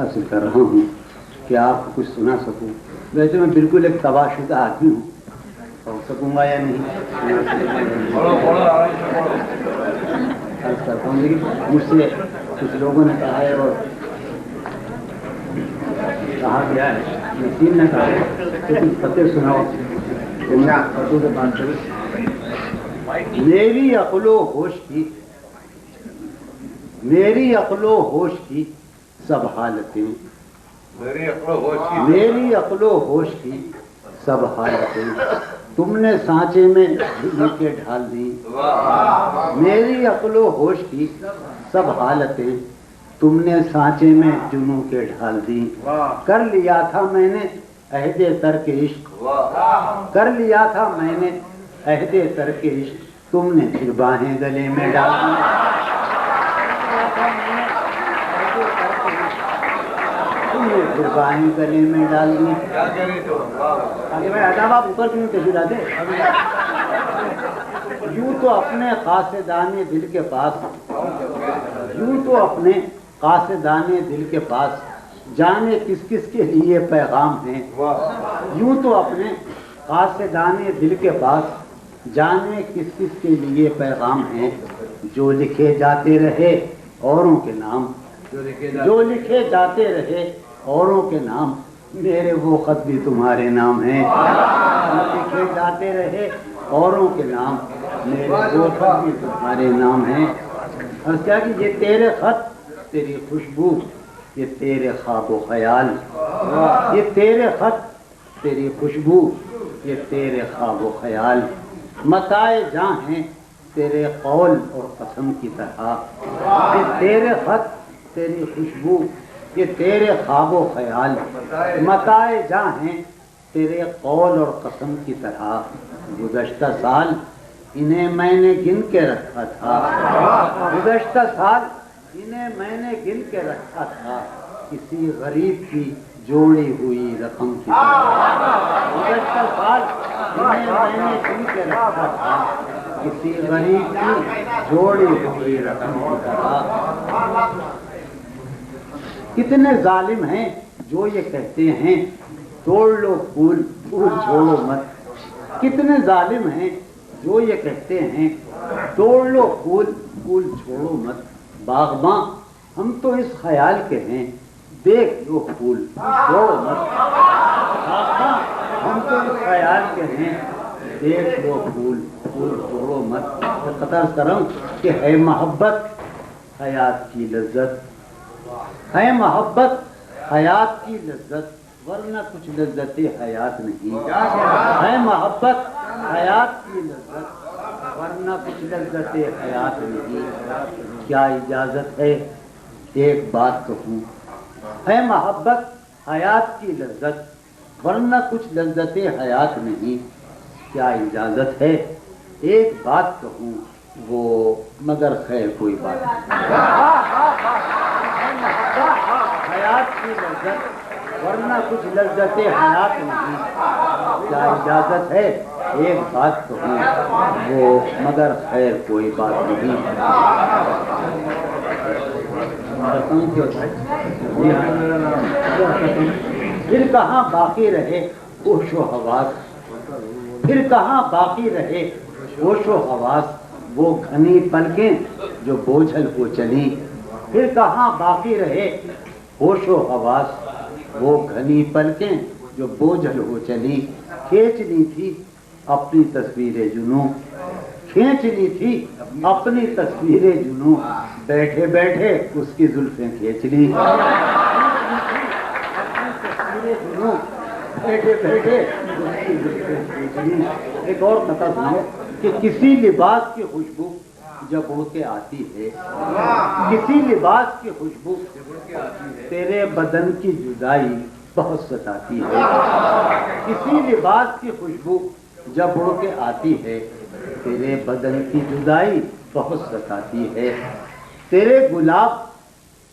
حاصل کر رہا ہوں کہ آپ کو کچھ سنا سکوں. ویسے میں بالکل ایک تباہ شدہ آدمی ہوں، پڑھ سکوں گا یا نہیں عرض کرتا ہوں، لیکن مجھ سے کچھ لوگوں نے کہا ہے اور کہا گیا ہے، یقین نہ کہا ہے لیکن فتح سناؤ کہ میں فتح سے بات کروں. میری عقل و ہوش کی، میری عقل و ہوش کی سب حالتیں، میری عقل و ہوش کی سب حالتیں تم نے سانچے میں جنوں کے ڈھال دی. میری عقل و ہوش کی سب حالتیں تم نے سانچے میں جنوں کے ڈھال دی. کر لیا تھا میں نے عہد ترک عشق، کر لیا تھا میں نے عہد ترک عشق، تم نے پھر باہیں گلے میں ڈال دی. تم نے پھر باہیں گلے میں ڈال دی. آگے بھائی آداب آپ اوپر کیوں تشریف لاتے؟ یوں تو اپنے قاصدان دل کے پاس، یوں تو اپنے قاصدان دل کے پاس جانے کس کس کے لیے پیغام ہیں. یوں تو اپنے قاصدان دل کے پاس جانے کس کس کے لیے پیغام ہیں. جو لکھے جاتے رہے اوروں کے نام، جو لکھے جاتے رہے اوروں کے نام، میرے وہ خط بھی تمہارے نام ہیں. لکھے جاتے رہے اوروں کے نام، میرے وہ خط بھی تمہارے نام ہیں. اور کیا کہ یہ تیرے خط، تیری خوشبو، یہ تیرے خواب و خیال، یہ تیرے خط، تیری خوشبو، یہ تیرے خواب و خیال، متاع جاں ہیں تیرے قول اور قسم کی طرح. یہ تیرے خط، تیری خوشبو، یہ تیرے خواب و خیال، متاع جاں ہیں تیرے قول اور قسم کی طرح. گزشتہ سال انہیں میں نے گن کے رکھا تھا، گزشتہ سال انہیں میں نے گن کے رکھا تھا، کسی غریب کی جوڑی ہوئی رقم کی طرح. گزشتہ سال انہیں میں نے گن کے رکھا تھا، کسی غریب کی جوڑی ہوئی رقم کی طرح. کتنے ظالم ہیں جو یہ کہتے ہیں توڑ لو پھول پھول چھوڑو مت. کتنے ظالم ہیں جو یہ کہتے ہیں توڑ لو پھول پھول چھوڑو مت. باغباں ہم تو اس خیال کے ہیں دیکھ لو پھول چھوڑو مت. باغباں ہم تو اس خیال کے ہیں دیکھ لو پھول پھول چھوڑو مت. قطر کرم کہ ہے محبت حیات کی لذت، ہے محبت حیات کی لذت، ورنہ کچھ لذت حیات نہیں. ہے محبت حیات کی لذت، ورنہ کچھ لذت حیات نہیں. کیا اجازت ہے ایک بات کہوں، ہے محبت حیات کی لذت، ورنہ کچھ لذت حیات نہیں. کیا اجازت ہے ایک بات کہوں، وہ مگر خیر کوئی بات نہیں. حیات کی لذت، ورنہ کچھ لذت حیات نہیں. کیا اجازت ہے ایک بات کہوں، وہ مگر خیر کوئی بات نہیں. پھر کہاں باقی رہے ہوش و حواس، پھر کہاں باقی رہے ہوش و حواس، وہ گھنی پلکیں جو بوجھل ہو چلی. پھر کہاں باقی رہے ہوش و حواس، وہ گھنی پلکیں جو بوجھل ہو چلی. کھینچنی تھی اپنی تصویر جنوں، کھینچنی تھی اپنی تصویر جنوں، بیٹھے بیٹھے اس کی زلفیں کھینچ لی. بیٹھے بیٹھے اس کی زلفیں کھینچ لی. ایک اور قطعہ سناؤ کہ کسی لباس کی خوشبو جب اڑ کے آتی ہے، کسی لباس کی خوشبو تیرے بدن کی جدائی بہت ستاتی ہے. کسی لباس کی خوشبو جب اڑ کے آتی ہے، تیرے بدن کی جدائی بہت ستاتی ہے. تیرے گلاب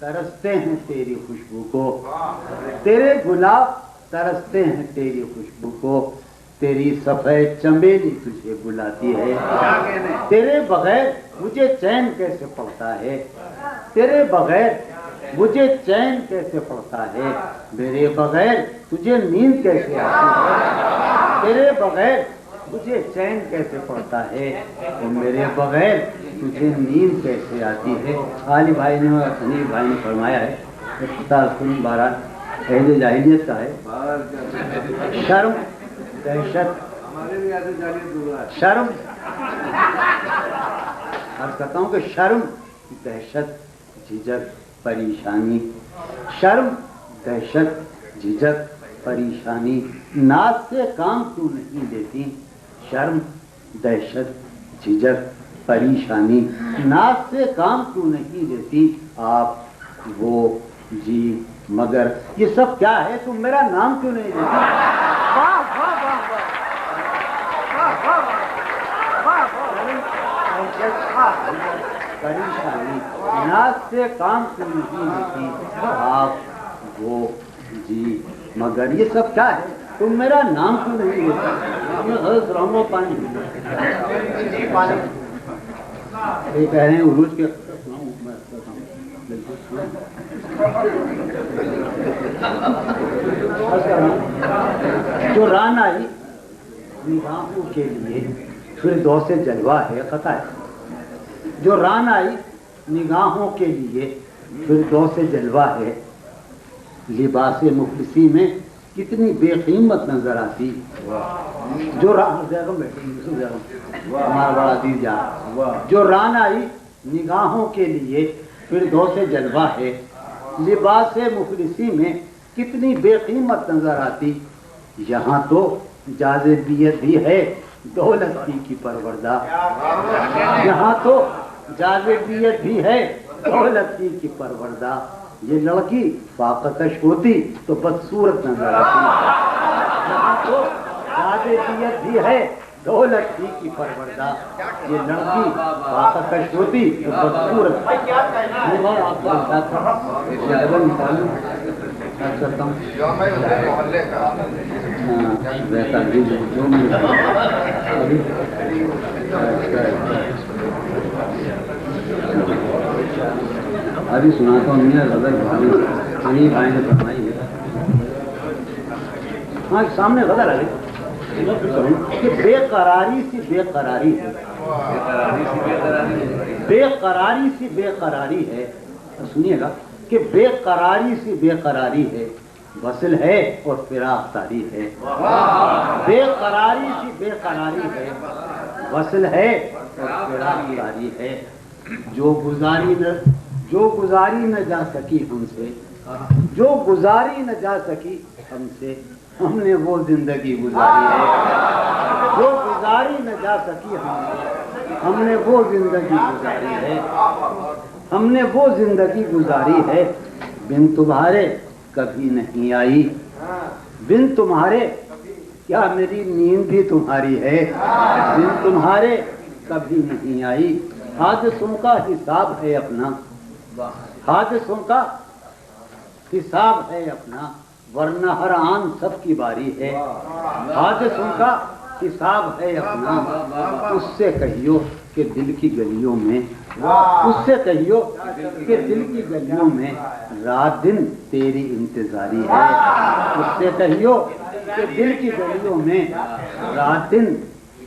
ترستے ہیں تیری خوشبو کو، تیرے گلاب ترستے ہیں تیری خوشبو کو. تیری سفید چمیلی تجھے بلاتی ہے. تیرے بغیر مجھے چین کیسے پڑتا ہے، تیرے بغیر مجھے چین کیسے پڑتا ہے، میرے بغیر تجھے نیند کیسے آتی ہے، تیرے بغیر مجھے چین کیسے پڑتا ہے، اور میرے بغیر تجھے نیند کیسے آتی ہے۔ علی بھائی نے اور حنیف بھائی نے فرمایا ہے، بہرحال عہد جاہلیت کا ہے، شرم دہشت، شرم عرض کرتا ہوں کہ شرم دہشت جھجک پریشانی، شرم دہشت جھجک پریشانی، ناز سے کام کیوں نہیں لیتی، شرم دہشت جھجک پریشانی، ناز سے کام کیوں نہیں لیتی، آپ وہ جی مگر یہ سب کیا ہے، تم میرا نام کیوں نہیں لیتی۔ پریشانی، ناز سے کام کیوں نہیں لیتی، آپ وہ جی مگر یہ سب کیا ہے، تم میرا نام کیوں نہیں لیتی۔ غلط رہو پانی یہ کہہ رہے ہیں عروج کے جو ران آئی نگاہوں کے لیے پھر دو سے جلوہ ہے، خطا ہے، جو ران آئی نگاہوں کے لیے پھر دو سے جلوہ ہے، لباس مفلسی میں کتنی بے قیمت نظر آتی، جو ہمارا بڑا عزیز یار، جو ران آئی نگاہوں کے لیے پھر دو سے جلوہ ہے، لباس مفلسی میں کتنی بے قیمت نظر آتی، یہاں تو جاذبیت بھی ہے دولت کی پروردہ، یہاں تو جاذبیت بھی ہے دولت کی پروردہ، یہ لڑکی فاقتش ہوتی تو بدصورت نظر آتی، یہاں تو جاذبیت بھی ہے دولت کی پروردہ، یہ لڑکی فاقتش ہوتی تو بدصورت۔ ابھی سناتا ہوں، میاں غزل بھائی نے فرمائی ہے، ہاں سامنے غزل آ گئی کہ بے قراری سی بے قراری ہے، بے قراری سی بے قراری ہے، سنیے گا کہ بے قراری سی بے قراری ہے، وصل ہے اور فراق طاری ہے، بے قراری سی بے قراری ہے، وصل ہے اور فراق طاری ہے، جو گزاری نہ جا سکی ہم سے، جو گزاری نہ جا سکی ہم سے، ہم نے وہ زندگی گزاری ہے، جو گزاری نہ جا سکی ہم نے وہ زندگی گزاری ہے، ہم نے وہ زندگی گزاری ہے، بن تمہارے کبھی نہیں آئی، بن تمہارے کیا میری نیند بھی تمہاری ہے، بن تمہارے کبھی نہیں آئی، حادثوں کا حساب ہے اپنا، حادثوں کا حساب ہے اپنا، ورنہ ہر آن سب کی باری ہے، حادثوں کا حساب ہے اپنا، اس سے کہیو کہ دل کی گلیوں میں، اس سے کہیو کہ دل کی گلیوں میں رات دن تیری انتظاری ہے، اس سے کہیو کہ دل کی گلیوں میں رات دن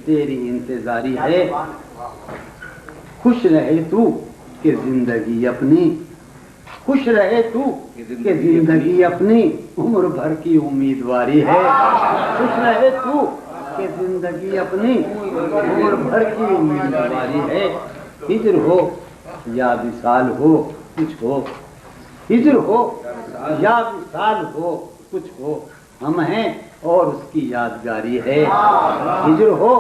تیری انتظاری ہے، خوش رہے تو کہ زندگی اپنی، خوش رہے تو کہ زندگی اپنی عمر بھر کی امیدواری ہے، خوش رہے تو کہ زندگی اپنی عمر بھر کی امیدواری ہے، ہجر ہو یا وصال ہو کچھ ہو، ہجر ہو یا وصال ہو کچھ ہو، ہم ہیں اور اس کی یادگاری ہے، ہجر ہو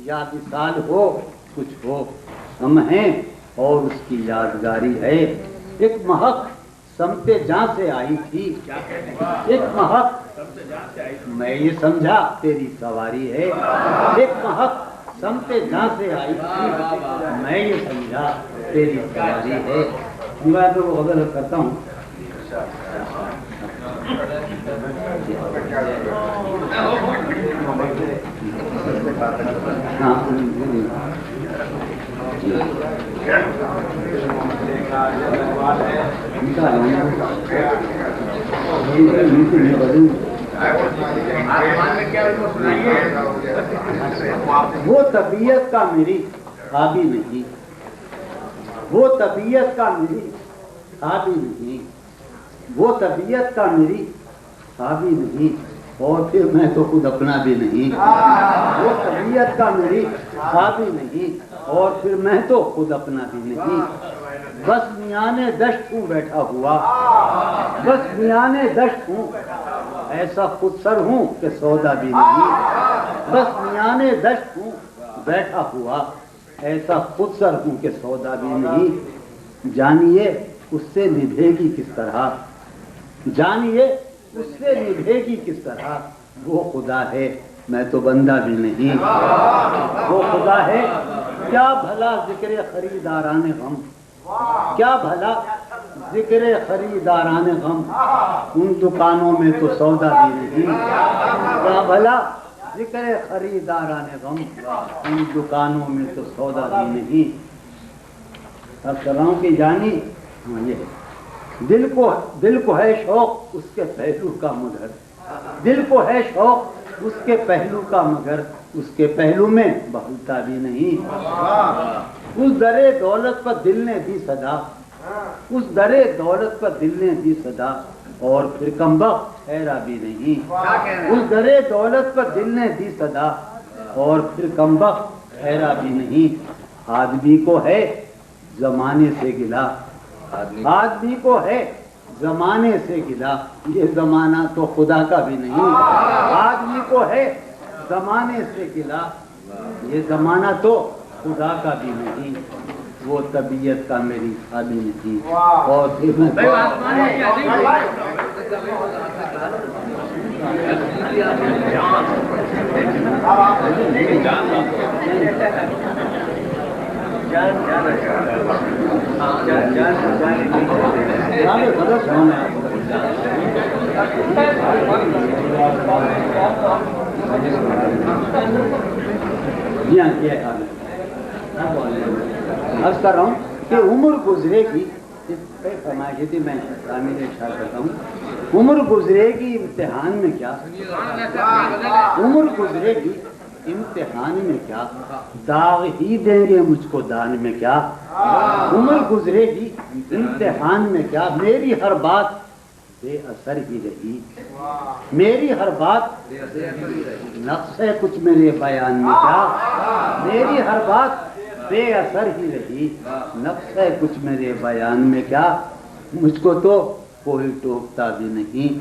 یا وصال ہو کچھ ہو، ہم ہیں اور اس کی یادگاری ہے، ایک مہک سمت جاں سے آئی تھی، ایک مہک میں یہ سمجھا تیری سواری ہے، ایک مہک سمت جاں سے آئی تھی، میں یہ سمجھا تیری سواری ہے، میں تو وہ غزل کرتا ہوں، وہ طبیعت کا میری حاوی نہیں، وہ طبیعت کا میری حاوی نہیں، وہ طبیعت کا میری حاوی نہیں، اور پھر میں تو خود اپنا بھی نہیں، وہ طبیعت کا میری حاوی نہیں، اور پھر میں تو خود اپنا بھی نہیں، بس میان دشت ہوں بیٹھا ہوا، بس میان دشت ہوں، ایسا خود سر ہوں کہ سودا بھی نہیں، بس میان دشت ہوں بیٹھا ہوا، ایسا خود سر ہوں کہ سودا بھی نہیں، جانیے اس سے نبھے گی کس طرح، جانیے اس سے نبھے گی کس طرح، وہ خدا ہے میں تو بندہ بھی نہیں، وہ خدا ہے کیا بھلا ذکر خریداران غم، کیا بھلا ذکر خریداران غم، ان دکانوں میں تو سودا بھی نہیں، کیا بھلا ذکر خریداران غم، ان دکانوں میں تو سودا بھی نہیں۔ اب کر رہا ہوں کہ جانی یہ ہے، دل کو ہے شوق اس کے پہلو کا مگر، دل کو ہے شوق اس کے پہلو کا مگر، اس کے پہلو میں بہلتا بھی نہیں، اس در دولت پر دل نے دی صدا، اس در دولت پر دل نے دی صدا، اور پھر کمبخت ٹھہرا بھی نہیں، اس در دولت پر دل نے دی صدا، اور پھر کمبخت ٹھہرا بھی نہیں۔ آدمی کو ہے زمانے سے گلا، آدمی کو ہے زمانے سے گلا، یہ زمانہ تو خدا کا بھی نہیں، آدمی کو ہے زمانے سے گلا، یہ زمانہ تو خدا کا بھی نہیں، وہ طبیعت کا میری حاوی نہیں، اور پھر میں عرض کر رہا ہوں کہ عمر گزرے گی، فرمائش تھی میں تعمیر اشارہ کرتا ہوں، عمر گزرے گی امتحان میں کیا، عمر گزرے گی امتحان میں کیا، داغ ہی دیں گے مجھ کو دان میں کیا، عمر گزرے گی امتحان میں کیا، میری ہر بات بے اثر ہی رہی، میری ہر بات نقص ہے کچھ میرے بیان میں کیا، میری ہر بات بے اثر ہی رہی، نقص ہے کچھ میرے بیان میں کیا، مجھ کو تو کوئی ٹوکتا بھی نہیں،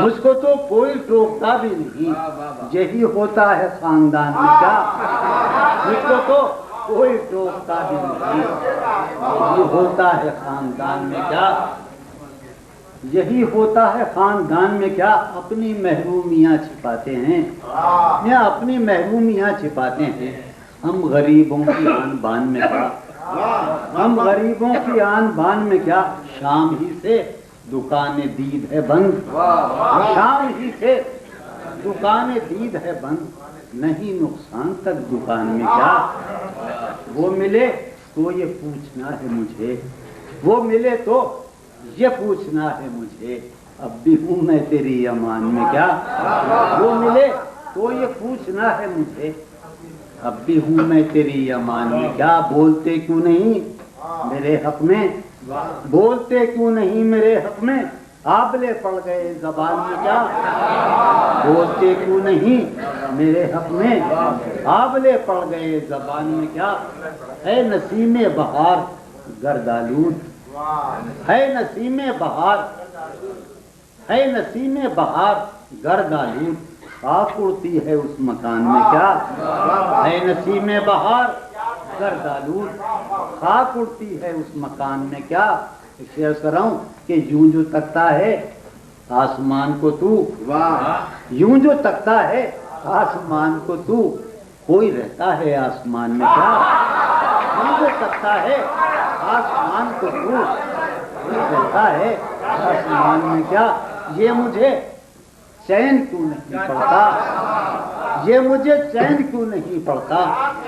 مجھ کو تو کوئی ٹوکتا بھی نہیں، یہی ہوتا ہے خاندان میں کیا، مجھ کو تو کوئی ٹوکتا بھی نہیں، یہی ہوتا ہے خاندان میں کیا، یہی ہوتا ہے خاندان میں کیا، اپنی محرومیاں چھپاتے ہیں یا اپنی محرومیاں چھپاتے ہیں، ہم غریبوں کی آن بان میں کیا، ہم غریبوں کی آن بان میں کیا، شام ہی سے دکان دید ہے بند، شام ہی سے دکان دید ہے بند، نہیں نقصان تک دکان میں کیا، وہ ملے تو یہ پوچھنا ہے مجھے، وہ ملے تو یہ پوچھنا ہے مجھے، اب بھی ہوں میں تیری امان میں کیا، وہ ملے تو یہ پوچھنا ہے مجھے، اب بھی ہوں میں تیری امان میں کیا، بولتے کیوں نہیں میرے حق میں، بولتے کیوں نہیں میرے حق میں، آبلے پڑ گئے زبان میں کیا، بولتے کیوں نہیں میرے حق میں، آبلے پڑ گئے زبان میں کیا، اے نسیم بہار گردآلود، ہے نسیم بہار، ہے نسیم بہار گردآلود، خاک اڑتی ہے اس مکان میں کیا، ہے نسیم بہار گردآلود، خاک اڑتی ہے اس مکان میں کیا، شعر کر رہا ہوں کہ یوں جو تکتا ہے آسمان کو تو، یوں جو تکتا ہے آسمان کو تو، کوئی رہتا ہے آسمان میں کیا، یوں جو تکتا ہے آسمان کو تو، کوئی رہتا ہے آسمان میں کیا، یہ مجھے چین کیوں نہیں پڑتا، یہ مجھے چین کیوں نہیں پڑتا،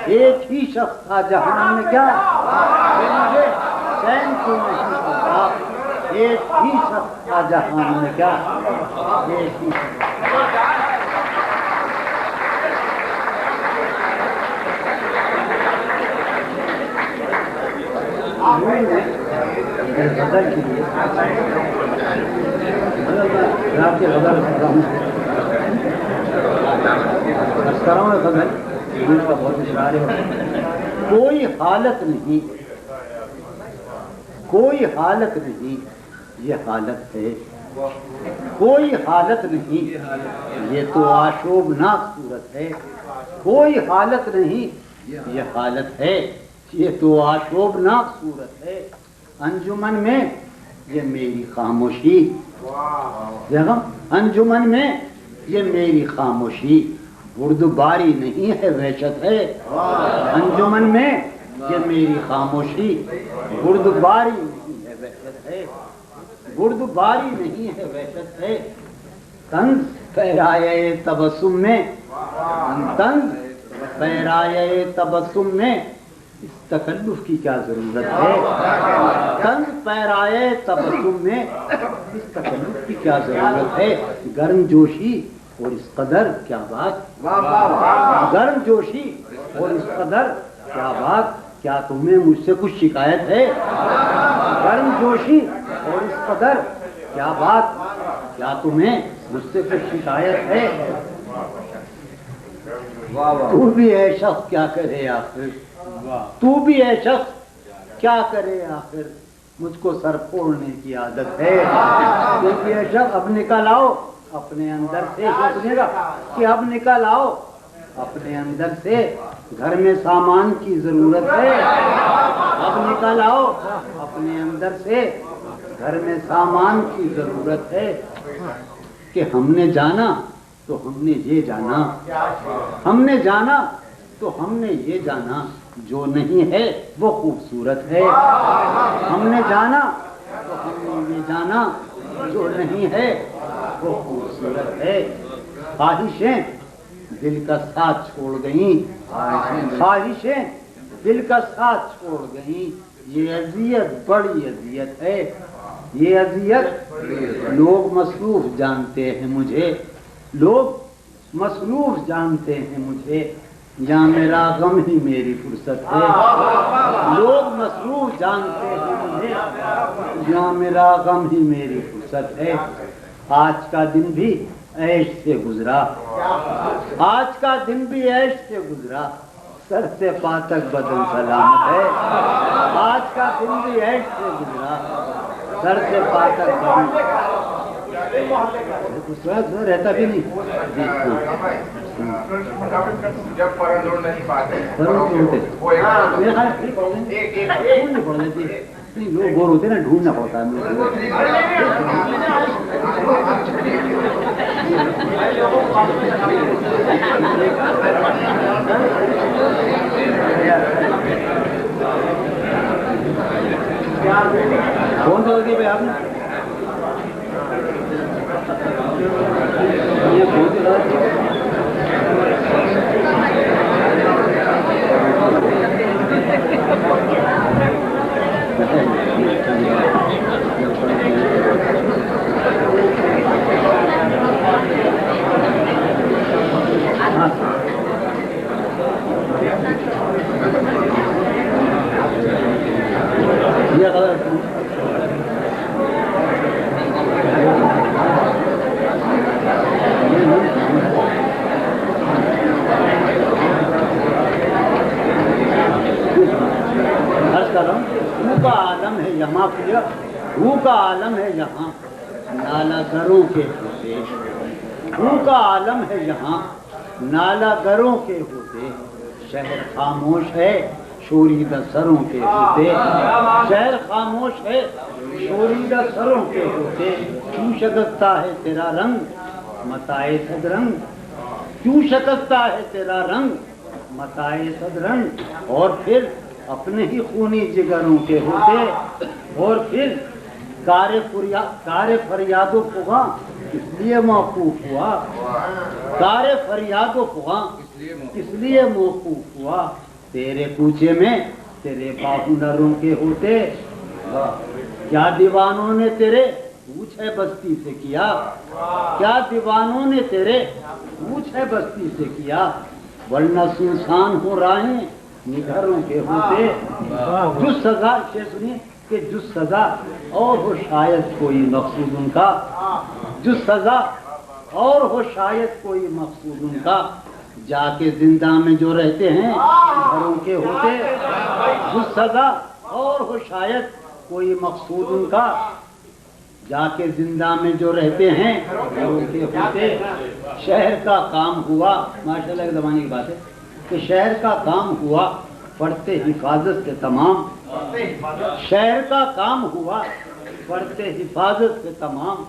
ایک ہی شخص تھا جہان میں کیا، یہ مجھے چین کیوں نہیں پڑتا، ایک ہی شخص کا جہان میں کیا ایک ہی غزل کے لیے رات کے غزل کرا ہوں غزل کا بہت اشعار ہے. کوئی حالت نہیں کوئی حالت نہیں یہ حالت ہے کوئی حالت نہیں یہ تو آشوبناک صورت ہے کوئی حالت نہیں یہ حالت ہے یہ تو آشوبناک صورت ہے انجمن میں یہ میری خاموشی دیکھو انجمن میں یہ میری خاموشی بردباری نہیں ہے وحشت ہے انجمن میں یہ میری خاموشی بردباری نہیں ہے وحشت ہے بردباری نہیں ہے وحشت ہے طنز پیرایہ تبسم میں طنز پیرایہ تبسم میں اس تکلف کی کیا ضرورت ہے طنز پیرایہ تبسم میں اس تکلف کی کیا ضرورت ہے گرم جوشی اور اس قدر کیا بات گرم جوشی اور اس قدر کیا بات کیا تمہیں مجھ سے کچھ شکایت ہے گرم جوشی اور اس قدر کیا بات کیا تمہیں مجھ سے کچھ شکایت ہے تو بھی اے شخص کیا کرے آخر تو بھی اے شخص کیا کرے آخر مجھ کو سر پھوڑنے کی عادت ہے تو بھی اے شخص اب نکل آؤ اپنے اندر سے سوچنے کا کہ اب نکل آؤ اپنے اندر سے گھر میں سامان کی ضرورت ہے اب نکل آؤ اپنے اندر سے گھر میں سامان کی ضرورت ہے کہ ہم نے جانا تو ہم نے یہ جانا ہم نے جانا تو ہم نے یہ جانا جو نہیں ہے وہ خوبصورت ہے ہم نے جانا تو ہم نے یہ جانا جو نہیں ہے وہ خوبصورت ہے خواہشیں دل کا ساتھ چھوڑ گئیں خواہشیں دل کا ساتھ چھوڑ گئیں یہ اذیت بڑی اذیت ہے یہ اذیت لوگ مصروف جانتے ہیں مجھے لوگ مصروف جانتے ہیں مجھے یا میرا غم ہی میری فرصت ہے لوگ مصروف جانتے ہیں مجھے یا میرا غم ہی میری فرصت ہے آج کا دن بھی عیش سے گزرا آج کا دن بھی عیش سے گزرا سر سے پا تک بدن سلامت ہے آج کا دن بھی عیش سے گزرا سر سے پا تک بدن رہتا بھی نہیں جب پرندوں نہیں پاتے لوگ بور ہوتے نا ڈھونڈنا پڑتا ہے کون سا ہوتی ہے بھائی آپ نے یہ غلط کا عالم ہے یہاں روح کا عالم ہے یہاں نالا گروں کے ہوتے روح کا عالم ہے یہاں نالا گروں کے ہوتے شہر خاموش ہے شوریدہ سروں کے ہوتے شہر خاموش ہے شوریدہ سروں کے ہوتے کیوں شکستہ ہے تیرا رنگ متائے صد رنگ کیوں شکستہ ہے تیرا رنگ متائے صد رنگ اور پھر اپنے ہی خونی جگروں کے ہوتے اور پھر کار فریاد و فغاں اس لیے موقوف ہوا کار فریاد و فغاں اس لیے موقوف ہوا تیرے کوچے میں تیرے باہنروں کے ہوتے کیا دیوانوں نے تیرے پوچھ ہے بستی سے کیا، کیا دیوانوں نے تیرے پوچھ ہے بستی سے کیا، ورنہ سنسان ہو راہیں نگھروں کے ہوتے، جو سزا سنیے کہ جو سزا اور ہو شاید کوئی مقصود ان کا، جو سزا اور ہو شاید کوئی مقصود ان کا، جا کے زندہ میں جو رہتے ہیں گھروں کے ہوتے، جو سزا اور ہو شاید کوئی مقصود ان کا، جا کے زندہ میں جو رہتے ہیں گھروں کے ہوتے۔ شہر کا کام ہوا، ماشاءاللہ کے زمانے کی بات ہے کہ شہر کا کام ہوا پڑھتے حفاظت سے تمام، شہر کا کام ہوا پڑھتے حفاظت سے تمام،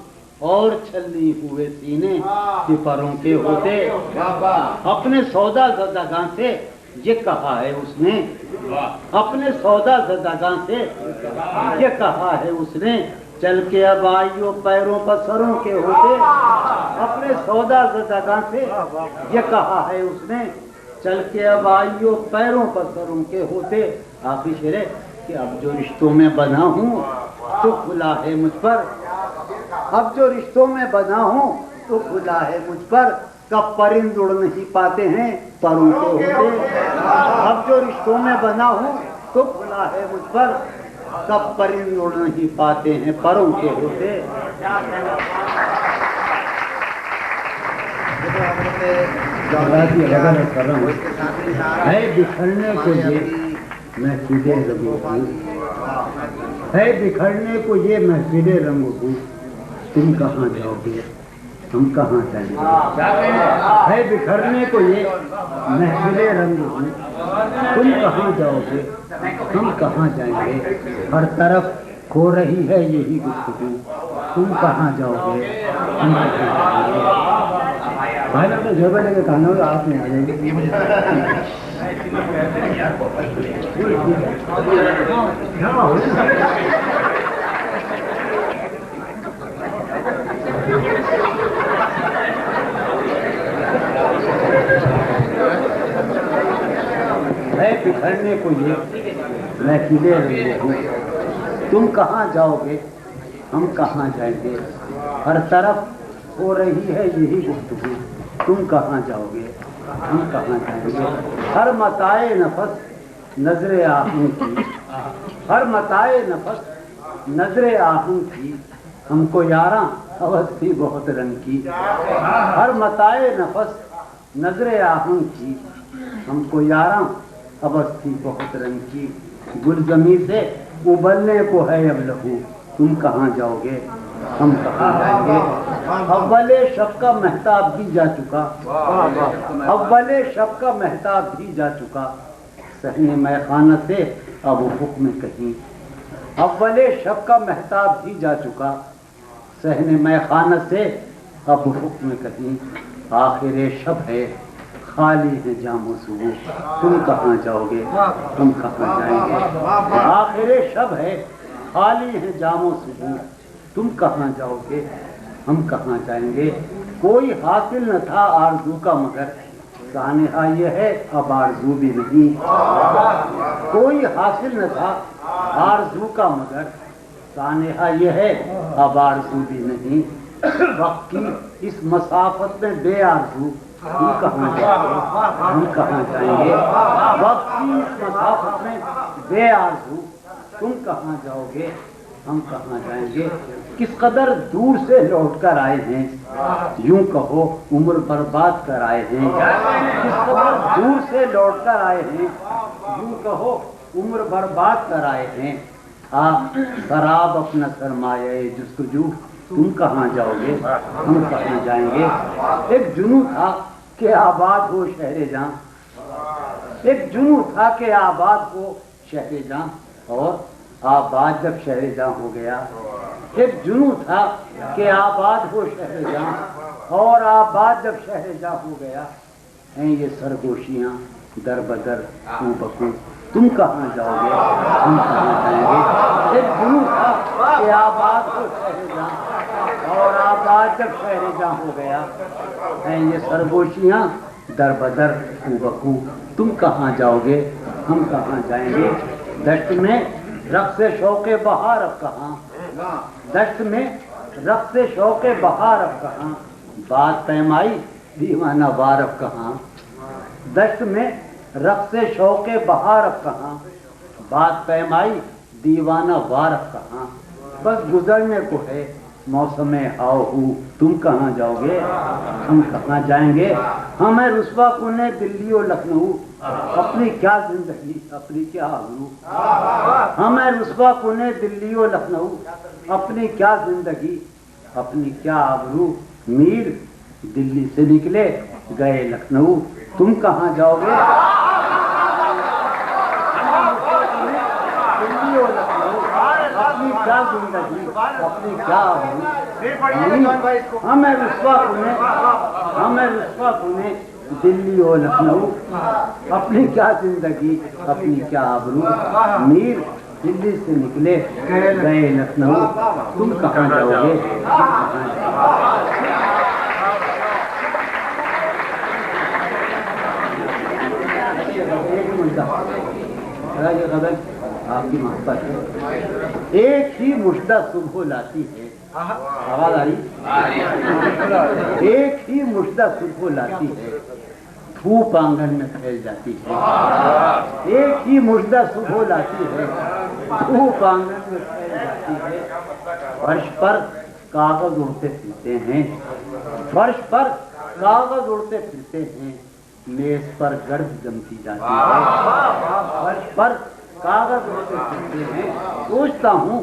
اور چھلنی ہوئے سینے سپروں کے ہوتے۔ اپنے سودا زدگاں سے یہ کہا ہے اس نے، اپنے سودا زدگاں سے یہ کہا ہے اس نے، چل کے اب آئیو پیروں پر سروں کے ہوتے۔ اپنے سودا زدگاں سے یہ کہا ہے اس نے، چل کے اب آئیو پیروں پر سروں کے ہوتے۔ آخری شعر ہے کہ اب جو رشتوں میں بندھا ہوں تو کھلا ہے مجھ پر، اب جو رشتوں میں بندھا ہوں تو کھلا ہے مجھ پر، کب پرند اڑ نہیں پاتے ہیں پروں کے ہوتے۔ اب جو رشتوں میں بندھا ہوں تو کھلا ہے مجھ پر، کب پرند اڑ نہیں پاتے ہیں پروں کے ہوتے۔ ہے بکھرنے کو یہ محفل رنگ و بو، ہے بکھرنے کو یہ محفل رنگ و بو، تم کہاں جاؤ گے ہم کہاں جائیں گے، ہے بکھرنے کو یہ محفل رنگ و بو، تم کہاں جاؤ گے ہم کہاں جائیں گے، ہر طرف کھو رہی ہے یہی گفتگو، تم کہاں جاؤ گے ہم کہاں جائیں گے۔ بھائی آپ نے جگہ لے کے کہنا ہوگا آپ نہیں آ جائیں گے۔ ہے بکھرنے کو یہ محفل رنگ و بو، تم کہاں جاؤ گے ہم کہاں جائیں گے، ہر طرف ہو رہی ہے یہی گفتگو، تم کہاں جاؤ گے ہم کہاں جائیں گے۔ ہر متاع نفس نظر آہن کی، ہر متاع نفس نظر آہن کی، ہم کو یاراں ہوس تھی بہت رنگ کی، ہر متاع نفس نظر آہن کی، ہم کو یاراں ہوس تھی بہت رنگ کی، گل زمیں سے ابلنے کو ہے اب لہو، تم کہاں جاؤ گے ہم کہاں جائیں گے۔ اول شب کا مہتاب بھی جا چکا، اول شب کا مہتاب بھی جا چکا، صحن میخانہ سے اب افق میں کہیں، اول شب کا مہتاب بھی جا چکا، صحن میخانہ سے اب افق میں کہیں، آخر شب ہے خالی ہے جام و صبح، تم کہاں جاؤ گے ہم کہاں جائیں گے۔ آخر شب ہے خالی ہے جام و صبح، تم کہاں جاؤ گے ہم کہاں جائیں گے۔ کوئی حاصل نہ تھا آرزو کا مگر سانحہ یہ ہے اب آرزو بھی نہیں، کوئی حاصل نہ تھا آرزو کا مگر سانحہ یہ ہے اب آرزو بھی نہیں، وقت کی اس مسافت میں بے آرزو تم کہاں جاؤ گے ہم کہاں جائیں گے۔ وقت کی اس مسافت میں بے آرزو تم کہاں جاؤ گے ہم کہاں جائیں گے۔ کس قدر دور سے لوٹ کر آئے ہیں، یوں کہو عمر برباد کر آئے ہیں، کس قدر دور سے لوٹ کر آئے ہیں، یوں کہو عمر برباد کر آئے ہیں، خراب اپنا سرمایہ جستجو، تم کہاں جاؤ گے ہم کہاں جائیں گے۔ ایک جنوں تھا کہ آباد ہو شہر جاں، ایک جنوں تھا کہ آباد ہو شہر جاں، اور آباد جب شہر جاں ہو گیا، ایک جنوں تھا کہ آباد ہو شہر جاں، اور آباد جب شہر جاں ہو گیا، ہیں یہ سرگوشیاں در بدر کو بکو، تم کہاں جاؤ گے ہم کہاں جائیں گے۔ ایک جنوں تھا کہ آباد ہو شہر جاں، اور آباد جب شہر جاں ہو گیا، ہیں یہ سرگوشیاں در بدر کو بکو، تم کہاں جاؤ گے ہم کہاں جائیں گے۔ دشت میں رقص شوق بہار اب کہاں، دشت میں رقص شوق بہار اب کہاں، بات پیمائی دیوانہ وار اب کہاں، دشت میں رقص شوق بہار اب کہاں، بات پیمائی دیوانہ وار اب کہاں، بس گزرنے کو ہے موسم آؤ ہو، تم کہاں جاؤ گے ہم کہاں جائیں گے، ہمیں رسوا کنے دلی و لکھنؤ، اپنی کیا زندگی اپنی کیا آبرو، ہمیں رسوا کنے دلی و لکھنؤ، اپنی کیا زندگی اپنی کیا آبرو، میر دلی سے نکلے گئے لکھنؤ، تم کہاں جاؤ گے، دلی و لکھنؤ، اپنی کیا زندگی اپنی کیا آبرو، ہمیں رسوا کنے دلی و لکھنؤ، اپنی کیا زندگی اپنی کیا آبرو، میر دلی سے نکلے گئے لکھنؤ، تم کہاں جاؤ گے، یہ غزل آپ کی محبت ہے، ایک ہی مژدہ صبح لاتی ہے، آواز آ رہی، ایک ہی مژدہ صبح لاتی ہے، دھوپ آنگن میں پھیل جاتی ہے، ایک ہی مژدہ صبح لاتی ہے، دھوپ آنگن میں پھیل جاتی ہے، فرش پر کاغذ اڑتے پھرتے ہیں، فرش پر کاغذ اڑتے پھرتے ہیں، میز پر گرد جمتی جاتی ہے، فرش پر کاغذ اڑتے پھرتے ہیں، سوچتا ہوں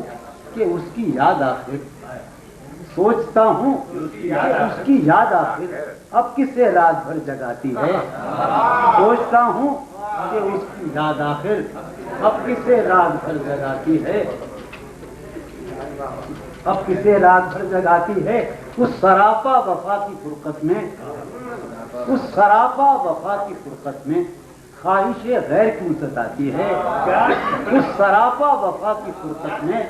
کہ اس کی یاد آخر، سوچتا ہوں کہ اس کی یاد آخر اب کسے رات بھر جگاتی ہے، سوچتا ہوں کہ اس کی یاد آخر اب کسے رات بھر جگاتی ہے، اب کسے رات بھر جگاتی ہے، اس سراپا وفا کی فرقت میں، اس سراپا وفا کی فرقت میں خواہش غیر کیوں ستاتی ہے، اس سراپا وفا کی فرقت میں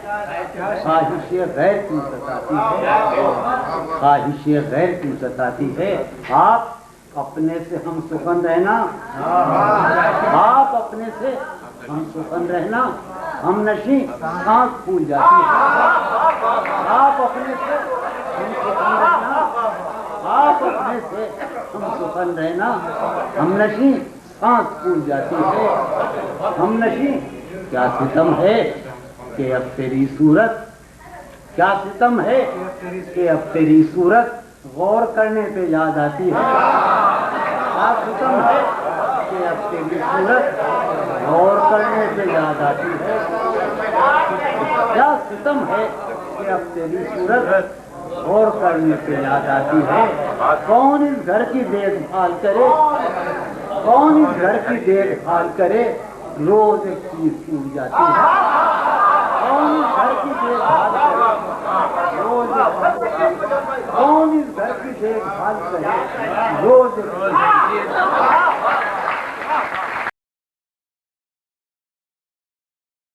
خواہش غیر کیوں ستاتی ہے، خواہش غیر کیوں ستاتی ہے، آپ اپنے سے ہم سخن رہنا، آپ اپنے سے ہم سخن رہنا، ہم نشیں سانس پھول جاتی ہے، آپ اپنے سے ہم سخن رہنا، آپ اپنے سے ہم سخن رہنا، ہم نشیں سانس پھول جاتی ہے، ہم نشیں کیا ستم ہے کہ اب تیری صورت، کیا ستم ہے کہ اب تیری صورت غور کرنے پہ یاد آتی ہے، کیا ستم ہے کہ اب تیری صورت غور کرنے پہ یاد آتی ہے، کیا ستم ہے کہ اب تیری صورت غور کرنے پہ یاد آتی ہے، کون اس گھر کی دیکھ بھال کرے، کون اس گھر کی دیکھ بھال کرے، روز ایک چیز ٹوٹ جاتی ہے، کون اس گھر کی دیکھ بھال کرے، روز کون اس گھر کی دیکھ بھال کرے، روز ایک چیز